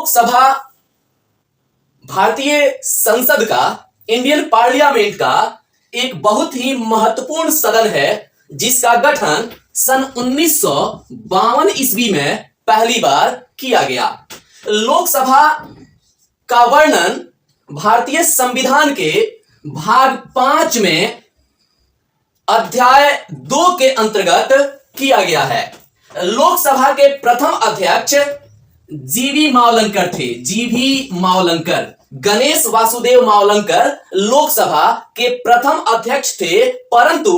लोकसभा भारतीय संसद का, इंडियन पार्लियामेंट का एक बहुत ही महत्वपूर्ण सदन है जिसका गठन सन 1952 ईस्वी में पहली बार किया गया। लोकसभा का वर्णन भारतीय संविधान के भाग 5 में अध्याय 2 के अंतर्गत किया गया है। लोकसभा के प्रथम अध्यक्ष जीवी मावलंकर थे। जीवी मावलंकर, गणेश वासुदेव मावलंकर लोकसभा के प्रथम अध्यक्ष थे, परंतु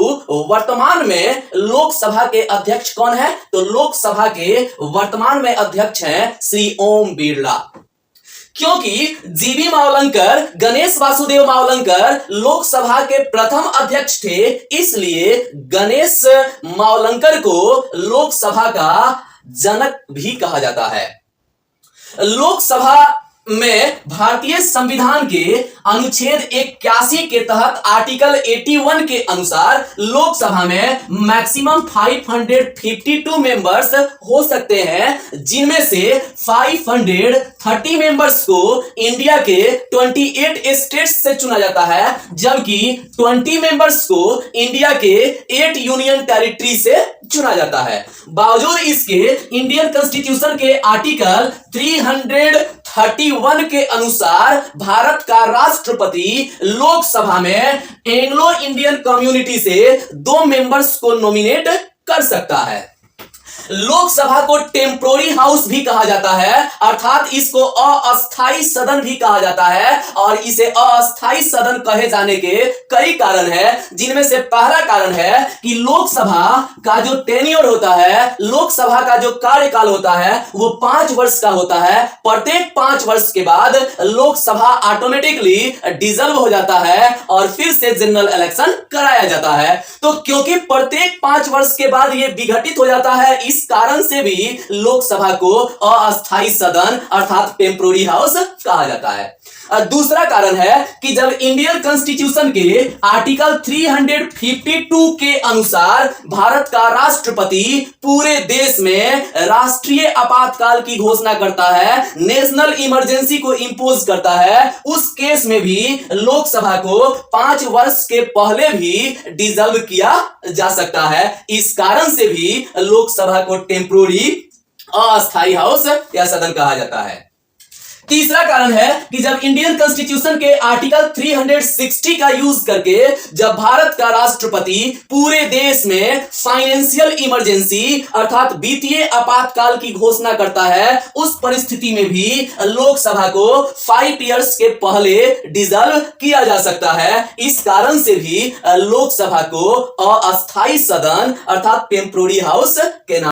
वर्तमान में लोकसभा के अध्यक्ष कौन है? तो लोकसभा के वर्तमान में अध्यक्ष हैं श्री ओम बिरला। क्योंकि जीवी मावलंकर, गणेश वासुदेव मावलंकर लोकसभा के प्रथम अध्यक्ष थे, इसलिए गणेश मावलंकर को लोकसभा का जनक भी कहा जाता है। लोकसभा में भारतीय संविधान के अनुच्छेद 81 के तहत आर्टिकल 81 के अनुसार लोकसभा में मैक्सिमम 552 मेंबर्स हो सकते हैं, जिनमें से 530 मेंबर्स को इंडिया के 28 स्टेट्स से चुना जाता है, जबकि 20 मेंबर्स को इंडिया के 8 यूनियन टेरिटरी से चुना जाता है। बावजूद इसके इंडियन कॉन्स्टिट्यूशन के आर्टिकल 331 के अनुसार भारत का राष्ट्रपति लोकसभा में एंग्लो इंडियन कम्युनिटी से 2 मेंबर्स को नॉमिनेट कर सकता है। लोकसभा को टेम्पोररी हाउस भी कहा जाता है, अर्थात इसको अस्थाई सदन भी कहा जाता है, और इसे अस्थाई सदन कहे जाने के कई कारण हैं, जिनमें से पहला कारण है कि लोकसभा का जो टेन्योर होता है, लोकसभा का जो कार्यकाल होता है वो 5 वर्ष का होता है। प्रत्येक 5 वर्ष के बाद लोकसभा ऑटोमेटिकली डिसॉल्व हो जाता है और फिर से जनरल इलेक्शन कराया जाता है। तो क्योंकि प्रत्येक 5 वर्ष के बाद ये विघटित हो जाता है, इस कारण से भी लोकसभा को अस्थाई सदन अर्थात टेम्पोररी हाउस कहा जाता है। दूसरा कारण है कि जब इंडियन कॉन्स्टिट्यूशन के आर्टिकल 352 के अनुसार भारत का राष्ट्रपति पूरे देश में राष्ट्रीय आपातकाल की घोषणा करता है, नेशनल इमरजेंसी को इंपोज करता है, उस केस में भी लोकसभा को 5 वर्ष के पहले भी डिसॉल्व किया जा सकता है। इस कारण से भी लोकसभा को टेम्पोररी अस्थाई हाउस या सदन कहा जाता है। तीसरा कारण है कि जब इंडियन कॉन्स्टिट्यूशन के आर्टिकल 360 का यूज करके जब भारत का राष्ट्रपति पूरे देश में फाइनेंशियल इमरजेंसी अर्थात वित्तीय आपातकाल की घोषणा करता है, उस परिस्थिति में भी लोकसभा को 5 इयर्स के पहले डिसॉल्व किया जा सकता है। इस कारण से भी लोकसभा को अस्थाई सदन अर्थात टेम्पोररी हाउस के नाम